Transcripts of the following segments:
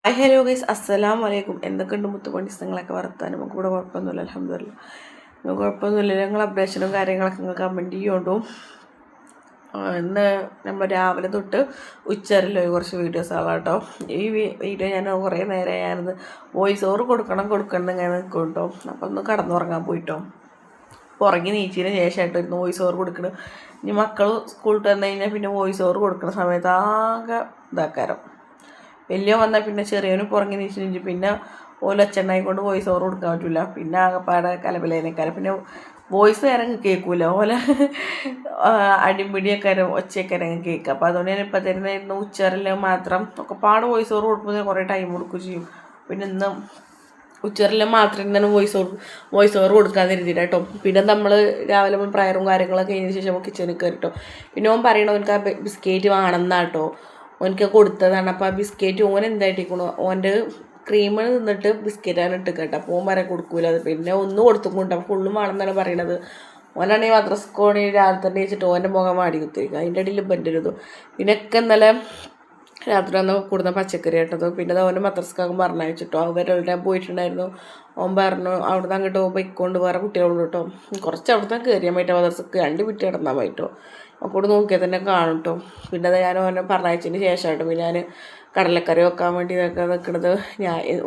Hi hello guys അസ്സലാമു അലൈക്കും. എന്തൊക്കെയുണ്ട് മുത്തുപണിസ്ഥങ്ങളൊക്കെ വർത്താനം? നമുക്ക് ഇവിടെ കുഴപ്പമൊന്നുമില്ല, അൽഹംദുലില്ലാ. നിങ്ങൾക്ക് കുഴപ്പമൊന്നുമില്ല. ഞങ്ങൾ അപ്ഡേഷനും കാര്യങ്ങളൊക്കെ നിങ്ങൾ കമൻറ്റ് ചെയ്യുകൊണ്ടു. ഇന്ന് നമ്മൾ രാവിലെ തൊട്ട് ഉച്ചവരെയുള്ള കുറച്ച് വീഡിയോസാണ് കേട്ടോ. ഈ വീഡിയോ ഞാൻ കുറേ നേരം ഞാനത് വോയിസ് ഓവർ കൊടുക്കണം ഇങ്ങനെ നിൽക്കും കേട്ടോ. അപ്പോൾ ഒന്ന് കടന്നുറങ്ങാൻ പോയിട്ടോ. ഉറങ്ങി നീച്ചതിന് ശേഷമായിട്ടായിരുന്നു വോയിസ് ഓവർ കൊടുക്കണം. ഇനി മക്കൾ സ്കൂളിൽ വന്നു കഴിഞ്ഞാൽ പിന്നെ വോയിസ് ഓവർ കൊടുക്കുന്ന സമയത്ത് ആകെ ഇതാക്കാരം. വലിയ വന്നാൽ പിന്നെ ചെറിയവന് പുറങ്ങി നീച്ചിട്ട് പിന്നെ ഓലൊച്ചെണ്ണായി കൊണ്ട് വോയിസ് ഓവർ കൊടുക്കാൻ പറ്റില്ല. പിന്നെ ആകെപ്പാടെ കലബലേനേക്കാരം പിന്നെ വോയിസ് നേരം കേൾക്കൂല. ഓല അടിപിടിയൊക്കെ ഒച്ചയൊക്കെ കേൾക്കുക. അപ്പോൾ അതുകൊണ്ട് ഞാൻ ഇപ്പം തരുന്നായിരുന്നു ഉച്ചവരെല്ലാം മാത്രം ഒക്കെ പാട് വോയിസ് ഓവർ കൊടുക്കുമ്പോൾ കുറേ ടൈം കൊടുക്കുകയും ചെയ്യും. പിന്നെ ഇന്ന് ഉച്ചവരെല്ലാം മാത്രം ഇങ്ങനെ വോയിസ് ഓവർ കൊടുക്കാൻ കരുതിയിട്ട് കേട്ടോ. പിന്നെ നമ്മൾ രാവിലെ പ്രയറും കാര്യങ്ങളൊക്കെ കഴിഞ്ഞ ശേഷം കിച്ചണിൽ കയറിട്ടോ. പിന്നെ ഓൻ പറയണോ എനിക്ക് ആ ബിസ്ക്കറ്റ് വേണമെന്നാട്ടോ. ഓനക്ക് കൊടുത്തതാണ്. അപ്പോൾ ആ ബിസ്ക്കറ്റ് ഓൻ എന്തായിട്ടിരിക്കണു ഓൻ്റെ ക്രീമിൽ നിന്നിട്ട് ബിസ്ക്കറ്റാണ് ഇട്ട് കേട്ടോ. അപ്പോൾ ഓൻ പറയാൻ കൊടുക്കൂല. അത് പിന്നെ ഒന്ന് കൊടുത്തുകൊണ്ട് അപ്പോൾ ഫുള്ളും വേണമെന്നാണ് പറയണത്. ഓനാണെങ്കിൽ മദ്രസക്കോണി രാവിലെ തന്നെ വെച്ചിട്ട് ഓൻ്റെ മുഖം വാടി കുത്തിരിക്കുക. അതിൻ്റെ ഇടയിൽ ബൻ്റെ ഒരു പിന്നെ ഒക്കെ ഇന്നലെ രാത്രി വന്ന് കൂടുന്ന പച്ചക്കറി കേട്ടത്. പിന്നെ അത് ഓൻ്റെ മദ്രസക്കാക്കും പറഞ്ഞയച്ചിട്ടോ. അവരുടെ പോയിട്ടുണ്ടായിരുന്നു. ഓൻ പറഞ്ഞു അവിടുന്ന് അങ്ങോട്ട് പൊയ്ക്കൊണ്ട് വേറെ കുട്ടികളുണ്ട് കേട്ടോ. കുറച്ച് അവിടുന്ന് കയറിയാൻ പറ്റും മദ്രസക്ക് 2 മിനിറ്റ് കിടന്നാൽ പറ്റുമോ. അപ്പോൾ നോക്കിയാൽ തന്നെ കാണും കേട്ടോ. പിന്നെ അത് ഞാൻ ഓനെ പറഞ്ഞയച്ചതിന് ശേഷമായിട്ട് പിന്നെ ഞാൻ കടലക്കറി വെക്കാൻ വേണ്ടി ഇതൊക്കെ നിൽക്കുന്നത്.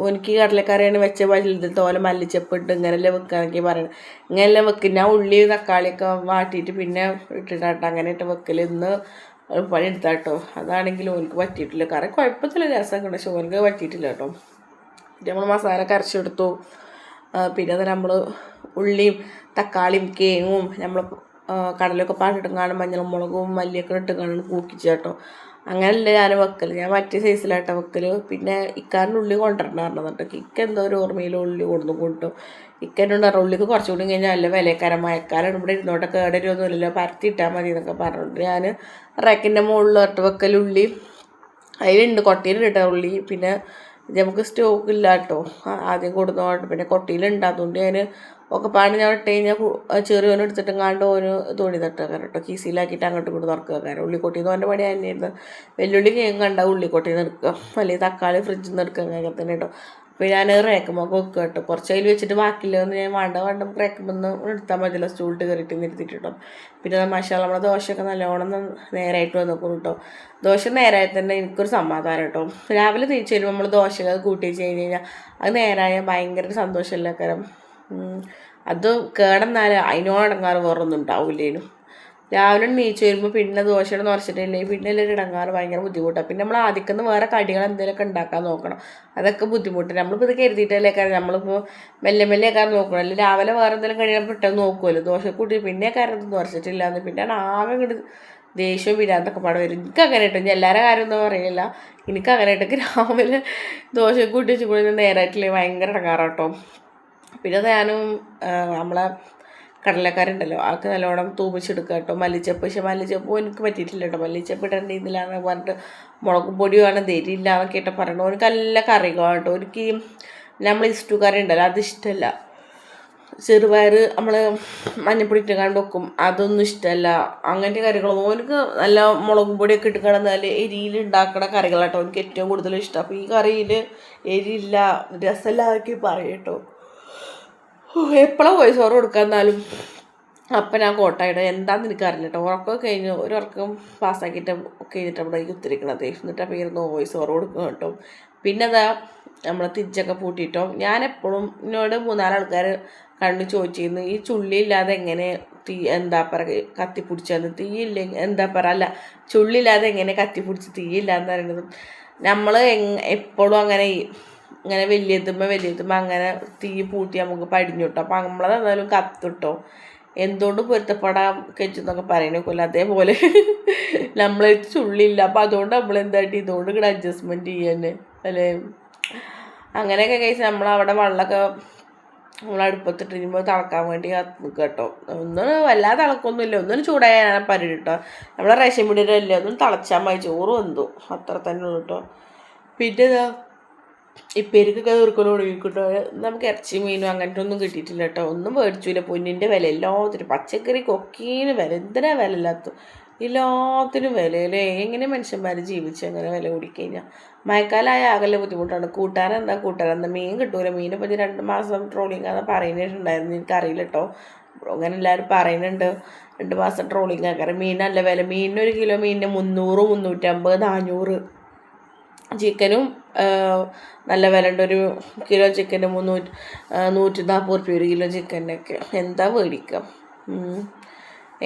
എനിക്ക് കടലക്കറിയാണ് വെച്ച വലുത് തോലെ മല്ലിച്ചപ്പിട്ട് ഇങ്ങനെല്ലാം വെക്കാനൊക്കെ പറയണം. ഇങ്ങനെല്ലാം വെക്കും ഞാൻ. ഉള്ളി തക്കാളിയൊക്കെ വാട്ടിയിട്ട് പിന്നെ ഇട്ടിട്ടാട്ടോ അങ്ങനെ ഇട്ട് വെക്കൽ. ഇന്ന് പണി എടുത്താട്ടോ. അതാണെങ്കിലും ഓനക്ക് പറ്റിയിട്ടില്ല. കറി കുഴപ്പത്തില്ല, രസമൊക്കെ ഉണ്ട്. പക്ഷെ ഓനക്ക് പറ്റിയിട്ടില്ല കേട്ടോ. പിന്നെ നമ്മൾ മസാല കരച്ചെടുത്തു. പിന്നെ അത് നമ്മൾ ഉള്ളിയും തക്കാളിയും കേങ്ങും നമ്മൾ കടലൊക്കെ പാട്ടിട്ടും കാണും മഞ്ഞളും മുളകും മല്ലിയൊക്കെ ഇട്ട് കാണും കൂക്കിച്ച് കേട്ടോ. അങ്ങനെയല്ല ഞാൻ വെക്കൽ. ഞാൻ മറ്റേ സൈസിലാട്ടോ വെക്കൽ. പിന്നെ ഇക്കാരൻ്റെ ഉള്ളി കൊണ്ടുവരണ്ടായിരുന്നു കേട്ടോ. ഇക്ക എന്തോ ഒരു ഓർമ്മയിൽ ഉള്ളി കൊണ്ടു ഇക്കനോട് പറഞ്ഞു ഉള്ളിക്ക് കുറച്ചുകൂടി കഴിഞ്ഞാൽ നല്ല വിലക്കാരം മഴക്കാലം ഇവിടെ ഇരുന്നോട്ടെ കേടരൊന്നുമില്ലല്ലോ പരത്തിയിട്ടാൽ മതി എന്നൊക്കെ പറഞ്ഞിട്ട് ഞാൻ റേക്കിൻ്റെ മുകളിൽ ഇട്ട് വെക്കൽ ഉള്ളി. അതിലുണ്ട് കൊട്ടയിലിട്ട ഉള്ളി. പിന്നെ നമുക്ക് സ്റ്റോക്ക് ഇല്ല കേട്ടോ. ആദ്യം കൊടുത്തോട്ട് പിന്നെ കൊട്ടയിലുണ്ട്. അതുകൊണ്ട് ഞാൻ ഒക്കെ പാട് ഞാൻ ഇട്ട് കഴിഞ്ഞാൽ ചെറിയോന് എടുത്തിട്ടും കണ്ട് ഓന് തുണി തട്ടുക കേട്ടോ. കീസിലാക്കിയിട്ട് അങ്ങോട്ടും ഇങ്ങോട്ട് തുറക്കുക കാരണം ഉള്ളിക്കൊട്ടിന്ന് ഓൻ്റെ പണി തന്നെയായിരുന്നു. വെല്ലുള്ളി കേൾക്കും കണ്ട ഉള്ളിക്കൊട്ടിന്ന് എടുക്കുക, അല്ലെങ്കിൽ തക്കാളി ഫ്രിഡ്ജിൽ നിന്ന് എടുക്കുക അങ്ങനെ തന്നെ കേട്ടോ. അപ്പോൾ ഞാൻ റേക്കുമ്പോൾ വെക്കുക കേട്ടോ. കുറച്ച് അതിൽ വെച്ചിട്ട് ബാക്കിയില്ലെന്ന് ഞാൻ വേണ്ട റേക്കുമ്പോൾ എടുത്താൽ മതിയല്ലോ സ്റ്റൂളിട്ട് കയറിയിട്ട് നിർത്തിയിട്ടോ. പിന്നെ മസാല നമ്മുടെ ദോശയൊക്കെ നല്ലോണം നേരായിട്ട് വന്നോക്കും കേട്ടോ. ദോശ നേരായി തന്നെ എനിക്കൊരു സമാധാനം കേട്ടോ. രാവിലെ തിരിച്ചു വരുമ്പോൾ നമ്മൾ ദോശകൾ കൂട്ടി വെച്ച് കഴിഞ്ഞ് കഴിഞ്ഞാൽ അത് നേരായ ഭയങ്കര ഒരു സന്തോഷമല്ല കാരം. അത് കേടെന്നാൽ അതിനോടങ്ങാറ് വേറൊന്നും ഉണ്ടാവില്ലേനും. രാവിലെ നീച്ച് വരുമ്പോൾ പിന്നെ ദോശയുടെ നിറച്ചിട്ടില്ലേ പിന്നെ എല്ലാവരും ഇടങ്ങാറ് ഭയങ്കര ബുദ്ധിമുട്ടാണ്. പിന്നെ നമ്മൾ ആദ്യക്കുന്ന വേറെ കടികൾ എന്തെങ്കിലുമൊക്കെ ഉണ്ടാക്കാൻ നോക്കണം. അതൊക്കെ ബുദ്ധിമുട്ട്. നമ്മളിപ്പോൾ ഇത് കരുതിയിട്ടല്ലേ കാരണം നമ്മളിപ്പോൾ മെല്ലെ മെല്ലെയൊക്കെ നോക്കണം. അല്ലെങ്കിൽ രാവിലെ വേറെ എന്തെങ്കിലും കഴിയാൻ പെട്ടെന്ന് നോക്കുമല്ലോ. ദോശ കൂട്ടി പിന്നെ കാരണം നിറച്ചിട്ടില്ല എന്ന് പിന്നെ ആകെ ഇങ്ങോട്ട് ദേഷ്യവും വിരാന്തൊക്കെ പാടെ വരും. എനിക്ക് അങ്ങനെ ഇട്ടോ. ഞാൻ എല്ലാവരുടെ കാര്യം ഒന്നും പറയില്ല. എനിക്ക് അങ്ങനെ ഇട്ടൊക്കെ രാവിലെ ദോശ കൂട്ടി വെച്ച് പോയി നേരായിട്ടില്ലേ ഭയങ്കര ഇടങ്ങാറാട്ടോ. പിന്നെ ഞാനും നമ്മളെ കടലക്കാരുണ്ടല്ലോ ആൾക്ക് നല്ലോണം തൂമിച്ചെടുക്കുക കേട്ടോ. മല്ലിച്ചപ്പ് പക്ഷെ മല്ലിച്ചപ്പ് എനിക്ക് പറ്റിയിട്ടില്ല കേട്ടോ. മല്ലിച്ചപ്പ് ഇടേണ്ടിയിരുന്നില്ല എന്ന് പറഞ്ഞിട്ട് മുളക് പൊടി വേണം തരില്ല എന്നൊക്കെ കേട്ടോ പറയണു. എനിക്ക് നല്ല കറികൾ കേട്ടോ. എനിക്ക് നമ്മൾ ഇഷ്ടു കറി ഉണ്ടല്ലോ അതിഷ്ടമല്ല. ചെറുപയർ നമ്മൾ മഞ്ഞപ്പൊടി ഇട്ട് കണ്ട് വെക്കും അതൊന്നും ഇഷ്ടമല്ല. അങ്ങനത്തെ കറികളൊന്നും എനിക്ക് നല്ല മുളകും പൊടിയൊക്കെ ഇട്ട് കിടന്നാൽ എരിയിൽ ഉണ്ടാക്കുന്ന കറികളാട്ടോ എനിക്ക് ഏറ്റവും കൂടുതൽ ഇഷ്ടം. അപ്പോൾ ഈ കറിയിൽ എരിയില്ല രസമില്ലാതൊക്കെ പറയും കേട്ടോ. എപ്പോഴും വോയിസ് ഓവർ കൊടുക്കാൻ എന്നാലും അപ്പം ഞാൻ കോട്ടായിട എന്താണെന്ന് എനിക്കറിയില്ല കേട്ടോ. ഉറക്കം കഴിഞ്ഞ് ഒരു ഉറക്കം പാസ്സാക്കിയിട്ട് കഴിഞ്ഞിട്ട് അവിടെ കുത്തിരിക്കണത്. എന്നിട്ട് അപ്പോൾ ഇരുന്ന് വോയിസ് ഓവർ കൊടുക്കും കേട്ടോ. പിന്നെ അതാ നമ്മൾ തിരിച്ചൊക്കെ പൂട്ടിയിട്ടോ. ഞാനെപ്പോഴും എന്നോട് 3-4 ആൾക്കാർ കണ്ടു ചോദിച്ചിരുന്നു ഈ ചുള്ളിയില്ലാതെ എങ്ങനെ എന്താ പറയുക കത്തിപ്പിടിച്ചത്. തീയില്ല എന്താ പറയുക അല്ല ചുള്ളില്ലാതെ എങ്ങനെ കത്തിപ്പിടിച്ച് തീയില്ലാന്ന് പറയുന്നത്. നമ്മൾ എപ്പോഴും അങ്ങനെ ഇങ്ങനെ വലിയതുമ്പോൾ അങ്ങനെ തീ പൂട്ടി നമുക്ക് പടിഞ്ഞു കിട്ടും. അപ്പോൾ നമ്മളത് എന്തായാലും കത്തിട്ടോ. എന്തുകൊണ്ട് പൊരുത്തപ്പെടാൻ കെച്ചെന്നൊക്കെ പറയണേക്കില്ല. അതേപോലെ നമ്മളെ ചുള്ളില്ല. അപ്പോൾ അതുകൊണ്ട് നമ്മൾ എന്തായിട്ട് ഇതുകൊണ്ട് ഇവിടെ അഡ്ജസ്റ്റ്മെൻറ്റ് ചെയ്യാൻ അല്ലേ. അങ്ങനെയൊക്കെ കഴിച്ചാൽ നമ്മളവിടെ വെള്ളമൊക്കെ നമ്മൾ അടുപ്പത്തിട്ട് കഴിയുമ്പോൾ തിളക്കാൻ വേണ്ടി നിൽക്കുക കേട്ടോ. ഒന്നും വല്ലാതെ തിളക്കൊന്നുമില്ല. ഒന്നും ചൂടായാൽ പരി കേട്ടോ. നമ്മളെ റേഷൻ പീടികയിലല്ലേ ഒന്നും തിളച്ചാൽ മതി. ചോറ് വെന്തു അത്ര തന്നെ ഉള്ളൂ കേട്ടോ. പിന്നെ ഈ പെരുക്കൊക്കെ തീർക്കൽ തുടങ്ങിക്കിട്ടോ. നമുക്ക് ഇറച്ചി മീനും അങ്ങനത്തെ ഒന്നും കിട്ടിയിട്ടില്ല കേട്ടോ. ഒന്നും മേടിച്ചില്ല. പൊന്നിൻ്റെ വില എല്ലാത്തിനും പച്ചക്കറി കൊക്കീന് വില എന്തിനാ വില ഇല്ലാത്ത എല്ലാത്തിനും വിലയില്ലേ. എങ്ങനെ മനുഷ്യന്മാർ ജീവിച്ച് എങ്ങനെ വില കൂടിക്കഴിഞ്ഞാൽ മഴക്കാലമായ ആകെ ബുദ്ധിമുട്ടാണ്. കൂട്ടാനെന്താ മീൻ കിട്ടൂല. മീനിപ്പോൾ 2 മാസം ട്രോളിങ് ആണെന്ന് പറയുന്നുണ്ടായിരുന്നു. എനിക്കറിയില്ല കേട്ടോ. അങ്ങനെ എല്ലാവരും പറയുന്നുണ്ട് 2 മാസം ട്രോളിങ് ആക്കാറ്. മീൻ നല്ല വില. മീനിന് 1 കിലോ മീനിന് 300, 350, 400. ചിക്കനും നല്ല വില ഉണ്ട്. 1 കിലോ ചിക്കന് 140 റുപ്യ 1 കിലോ ചിക്കനൊക്കെ. എന്താ മേടിക്കുക?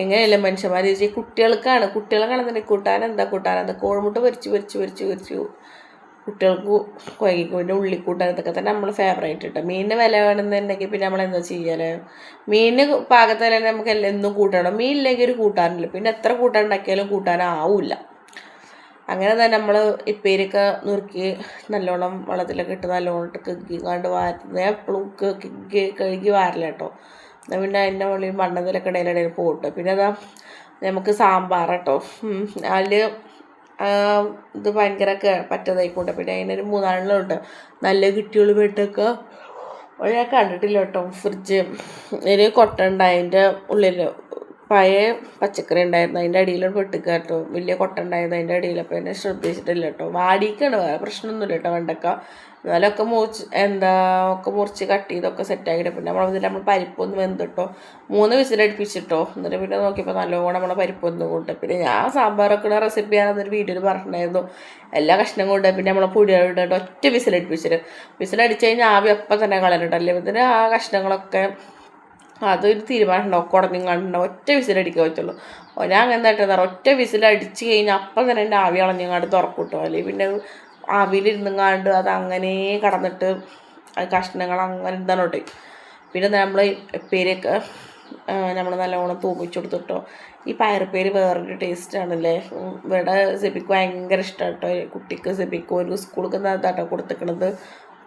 എങ്ങനെയല്ല മനുഷ്യന്മാർ കുട്ടികളെ കൂട്ടാനെന്താ കോഴിമുട്ട പൊരിച്ച് കുട്ടികൾക്ക് കുഴങ്ങിക്കും. പിന്നെ ഉള്ളിക്കൂട്ടാൻ ഇതൊക്കെ തന്നെ നമ്മൾ ഫേവറേറ്റ് ഇട്ട. മീനിന് വില വേണമെന്നുണ്ടെങ്കിൽ പിന്നെ നമ്മളെന്താ ചെയ്യാൻ? മീനിന് പാകത്തിൽ നമുക്ക് എന്നും കൂട്ടണം. മീനില്ലെങ്കിൽ ഒരു കൂട്ടാനില്ല. പിന്നെ എത്ര കൂട്ടാൻ ഉണ്ടാക്കിയാലും കൂട്ടാനാവില്ല. അങ്ങനെ തന്നെ നമ്മൾ ഇപ്പേരിയൊക്കെ നുറുക്കി നല്ലോണം വെള്ളത്തിലൊക്കെ ഇട്ട് നല്ലോണം ഇട്ട് കഴുകിക്കാണ്ട് വാരുന്നത്. എപ്പോഴും കഴുകി വാരില്ല കേട്ടോ. എന്നാൽ പിന്നെ അതിൻ്റെ മുകളിൽ മണ്ണതിലൊക്കെ ഇടയിലിടയിൽ പോട്ട്. പിന്നെ അതാ നമുക്ക് സാമ്പാർ കേട്ടോ. അതിൽ ഇത് ഭയങ്കര പറ്റതായിക്കോട്ടെ. പിന്നെ അതിനൊരു 3-4 ഉണ്ട് നല്ല കിട്ടിയുള്ള പെട്ടൊക്കെ ഞാൻ കണ്ടിട്ടില്ല കേട്ടോ. ഫ്രിഡ്ജ് ഒരു കൊട്ട ഉണ്ടായി. അതിൻ്റെ ഉള്ളിൽ പഴയ പച്ചക്കറി ഉണ്ടായിരുന്നു. അതിൻ്റെ അടിയിൽ പെട്ടിക്കുക കേട്ടോ. വലിയ കൊട്ട ഉണ്ടായിരുന്നു അതിൻ്റെ അടിയിൽ. അപ്പോൾ എന്നെ ശ്രദ്ധിച്ചിട്ടില്ല കേട്ടോ. വാടിക്കാണ്, വേറെ പ്രശ്നമൊന്നുമില്ല കേട്ടോ. വെണ്ടക്ക എന്നാലൊക്കെ മുറിച്ച് കട്ട് ചെയ്തൊക്കെ സെറ്റാക്കിയിട്ട് പിന്നെ നമ്മൾ പരിപ്പൊന്ന് വെന്തിട്ടോ 3 വിസിലടുപ്പിച്ചിട്ടോ. എന്നിട്ട് പിന്നെ നോക്കിയപ്പോൾ നല്ലോണം നമ്മളെ പരിപ്പൊന്ന് കൂട്ടും. പിന്നെ ഞാൻ സാമ്പാറൊക്കെ റെസിപ്പി ഞാനൊരു വീഡിയോയിൽ പറഞ്ഞിട്ടുണ്ടായിരുന്നു. എല്ലാ കഷ്ണം കൊണ്ട് പിന്നെ നമ്മളെ പൊടികളിട്ട് ഒറ്റ വിസിലടുപ്പിച്ചിട്ട് വിസിലടിച്ച് കഴിഞ്ഞാൽ ആവി അപ്പം തന്നെ കളഞ്ഞിട്ടല്ലേ. ഇതിന് ആ കഷ്ണങ്ങളൊക്കെ അതൊരു തീരുമാനം ഉണ്ടാവും. കുടഞ്ഞങ്ങാണ്ടുണ്ടാവും. ഒറ്റ വിസിലടിക്കാൻ പറ്റുള്ളൂ. ഞാൻ അങ്ങനെ തട്ടുന്ന ഒറ്റ വിസിലടിച്ച് കഴിഞ്ഞാൽ അപ്പം തന്നെ എൻ്റെ ആവി കളഞ്ഞങ്ങാണ്ട് തുറക്കൂട്ടോ. അല്ലെങ്കിൽ പിന്നെ ആവിയിലിരുന്നങ്ങാണ്ട് അത് അങ്ങനെ കടന്നിട്ട് കഷ്ണങ്ങൾ അങ്ങനെ ഇരുന്നോട്ടെ. പിന്നെ നമ്മൾ ഉപ്പേരിയൊക്കെ നമ്മൾ നല്ലോണം തൂമിച്ച് കൊടുത്തിട്ടോ. ഈ പയറുപ്പേര് വേറൊരു ടേസ്റ്റാണല്ലേ. ഇവിടെ സെബിക്ക് ഭയങ്കര ഇഷ്ടമാണ് കേട്ടോ. കുട്ടിക്ക് സെബിക്ക് ഒരു സ്കൂൾക്ക് കേട്ടോ കൊടുത്തിക്കണത്.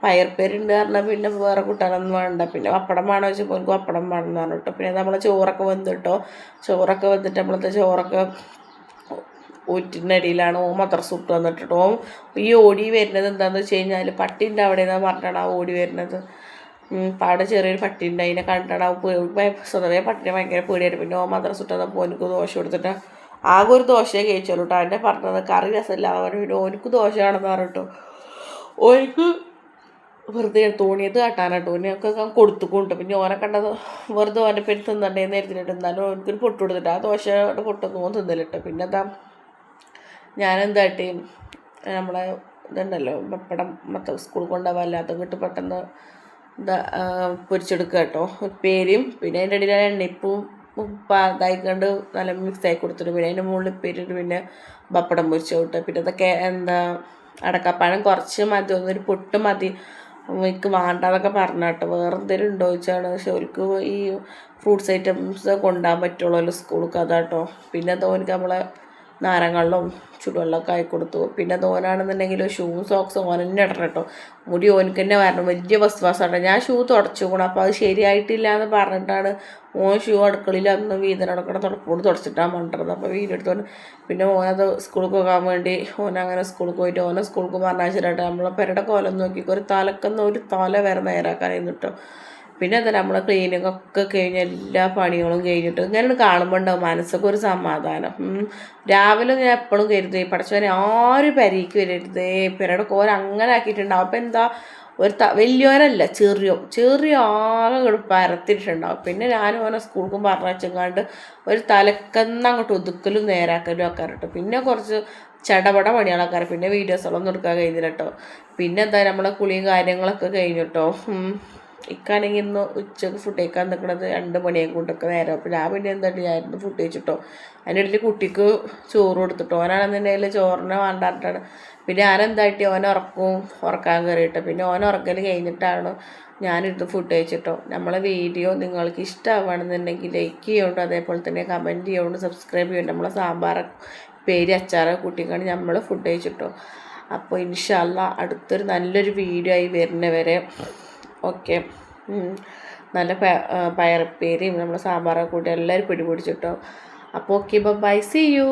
പയർപ്പേരുണ്ട് പറഞ്ഞാൽ പിന്നെ വേറെ കൂട്ടാനൊന്നും വേണ്ട. പിന്നെ പപ്പടം വേണോ വെച്ചപ്പോൾ എനിക്ക് പപ്പടം വേണമെന്ന് പറഞ്ഞു കേട്ടോ. പിന്നെ നമ്മൾ ചോറൊക്കെ വെന്തിട്ടോ. ചോറൊക്കെ വെന്തിട്ട് നമ്മളത്തെ ചോറൊക്കെ ഊറ്റിനടിയിലാണ് മദ്രസ വിട്ട് വന്നിട്ടോ. ഈ ഓടി വരുന്നത് എന്താണെന്ന് വെച്ച് കഴിഞ്ഞാൽ പട്ടിൻ്റെ അവിടെ നിന്നാണ് പറഞ്ഞിട്ടാണ് ആ ഓടി വരുന്നത്. അവിടെ ചെറിയൊരു പട്ടി ഉണ്ട്. അതിനെ കണ്ടിട്ടാണ് സ്വതവേ പട്ടിനെ ഭയങ്കര പേടിയായിരുന്നു. പിന്നെ മദ്രസ വിട്ട് വന്നപ്പോൾ എനിക്ക് ദോശ കൊടുത്തിട്ട് ആകെ ഒരു ദോശയെ കഴിച്ചോളൂ കേട്ടോ. അവൻ്റെ പറഞ്ഞത് കറി രസമില്ല പറഞ്ഞു. പിന്നെ ഓനിക്ക് ദോശയാണെന്ന് പറഞ്ഞിട്ടോ. ഓനിക്ക് വെറുതെ തോന്നിയത് കാട്ടാനാട്ടോ. ഓനൊക്കെ കൊടുത്തുകൊണ്ട് പിന്നെ ഓനെ കണ്ടത് വെറുതെ ഓൻ്റെ പേര് തിന്നണ്ടേന്ന് എഴുതിയിട്ട് എന്നാലും ഓനക്കൊരു പൊട്ട് കൊടുത്തിട്ട് ആ ദോശയുടെ പൊട്ടൊന്നും തിന്നലിട്ടോ. പിന്നെ ഞാനെന്താട്ടി നമ്മളെ ഇതുണ്ടല്ലോ പപ്പടം സ്കൂൾ കൊണ്ടുപോകാൻ അല്ലാത്ത കിട്ട് പെട്ടെന്ന് പൊരിച്ചെടുക്കുക കേട്ടോ. ഉപ്പേരിയും പിന്നെ അതിൻ്റെ ഇടയിൽ എണ്ണയിപ്പും ഇതായിക്കൊണ്ട് നല്ല മിക്സായി കൊടുത്തിട്ട് പിന്നെ അതിൻ്റെ മുകളിൽ ഉപ്പേരിട്ട് പിന്നെ പപ്പടം പൊരിച്ചു കിട്ടുക. പിന്നെ അതൊക്കെ അടക്കപ്പഴം കുറച്ച് മതി, ഒന്നൊരു പൊട്ട് മതി എനിക്ക് വേണ്ടാന്നൊക്കെ പറഞ്ഞ കേട്ടോ. വേറെ എന്തെങ്കിലും ഉണ്ടോ ചോദിച്ചാണ്. പക്ഷെ അവർക്ക് ഈ ഫ്രൂട്ട്സ് ഐറ്റംസ് കൊണ്ടുപോകാൻ പറ്റുള്ളൂ സ്കൂൾക്ക് അതാട്ടോ. പിന്നെ തോന്നിക്ക് നമ്മളെ നാരങ്ങള്ളും ചുടുവെള്ളമൊക്കെ ആയി കൊടുത്തു. പിന്നെ തോനാണെന്നുണ്ടെങ്കിൽ സോക്സും ഓൻ തന്നെ ഇടണം കേട്ടോ. മുടി ഓനക്ക് തന്നെ വരണം. വലിയ വസ്വാസമാണ്. ഞാൻ തുടച്ചു പോകണം. അപ്പോൾ അത് ശരിയായിട്ടില്ല എന്ന് പറഞ്ഞിട്ടാണ് അടുക്കളയിൽ അന്ന് വീതനടക്കണ തുടപ്പോട് തുടച്ചിട്ടാണ് കൊണ്ടിരുന്നത്. അപ്പോൾ വീഡിയോ എടുത്തോണ്ട് പിന്നെ ഓനത് സ്കൂളിൽ പോകാൻ വേണ്ടി ഓനങ്ങനെ സ്കൂളിൽ പോയിട്ട് സ്കൂൾക്ക് പറഞ്ഞാൽ നമ്മളെ പെരയുടെ കോലം നോക്കി ഒരു തല വരെ നേരാക്കാനായിരുന്നു കേട്ടോ. പിന്നെ എന്താ നമ്മൾ ക്ലീനിങ് ഒക്കെ കഴിഞ്ഞ് എല്ലാ പണികളും കഴിഞ്ഞിട്ട് ഇങ്ങനെ കാണുമ്പോൾ ഉണ്ടാവും മനസ്സൊക്കെ ഒരു സമാധാനം. രാവിലെ ഞാൻ എപ്പോഴും കരുതി പഠിച്ചവനെ ആരും പെരയ്ക്ക് വരരുതേ, പെരയുടെ കോല അങ്ങനെ ആക്കിയിട്ടുണ്ടാവും. അപ്പം എന്താ വലിയവരല്ല ചെറിയ ആകെ പരത്തിട്ടുണ്ടാവും. പിന്നെ ഞാനും ഓനെ സ്കൂൾക്കും പറഞ്ഞങ്ങാണ്ട് ഒരു തലക്കന്ന് അങ്ങോട്ട് ഒതുക്കലും നേരാക്കലും ഒക്കെ കേട്ടോ. പിന്നെ കുറച്ച് ചടപട പണികളൊക്കെ പിന്നെ വീഡിയോസുകളൊന്നും എടുക്കാൻ കഴിഞ്ഞില്ല കേട്ടോ. പിന്നെ എന്താ നമ്മളെ കുളിയും കാര്യങ്ങളൊക്കെ കഴിഞ്ഞിട്ടോ. ഇക്കാണെങ്കിൽ ഇന്ന് ഉച്ചക്ക് ഫുഡ് കഴിക്കാൻ നിൽക്കുന്നത് 2 മണിയെ കൊണ്ടൊക്കെ നേരം. അപ്പോൾ ഞാൻ പിന്നെ ഞാനിന്ന് ഫുഡ് കഴിച്ചിട്ടോ. അതിൻ്റെ ഇടയിൽ കുട്ടിക്ക് ചോറ് കൊടുത്തിട്ടോ. ഓനാണെന്നുണ്ടെങ്കിൽ ചോറിനെ വേണ്ടായിട്ടാണ്. പിന്നെ ഞാനെന്തായിട്ട് ഉറക്കാൻ കയറിയിട്ടോ. പിന്നെ ഉറക്കൽ കഴിഞ്ഞിട്ടാണ് ഞാനിരുന്ന് ഫുഡ് കഴിച്ചിട്ടോ. നമ്മളെ വീഡിയോ നിങ്ങൾക്ക് ഇഷ്ടമാവുകയാണെന്നുണ്ടെങ്കിൽ ലൈക്ക് ചെയ്യുന്നുണ്ട്, അതേപോലെ തന്നെ കമൻറ്റ് ചെയ്യുന്നുണ്ട്, സബ്സ്ക്രൈബ് ചെയ്യുന്നുണ്ട്. നമ്മളെ സാമ്പാർ പേര് അച്ചാറ് കൂട്ടിക്കാണ് നമ്മൾ ഫുഡ് കഴിച്ചിട്ടോ. അപ്പോൾ ഇൻഷാ അല്ലാ അടുത്തൊരു നല്ലൊരു വീഡിയോ ആയി വരുന്നവരെ ഓക്കെ. നല്ല പയറുപ്പേരിയും നമ്മൾ സാമ്പാറൊക്കെ കൂട്ടി എല്ലാവരും പിടിപിടിച്ചിട്ടോ. അപ്പോൾ ഓക്കെ, ബൈ, സീ യു.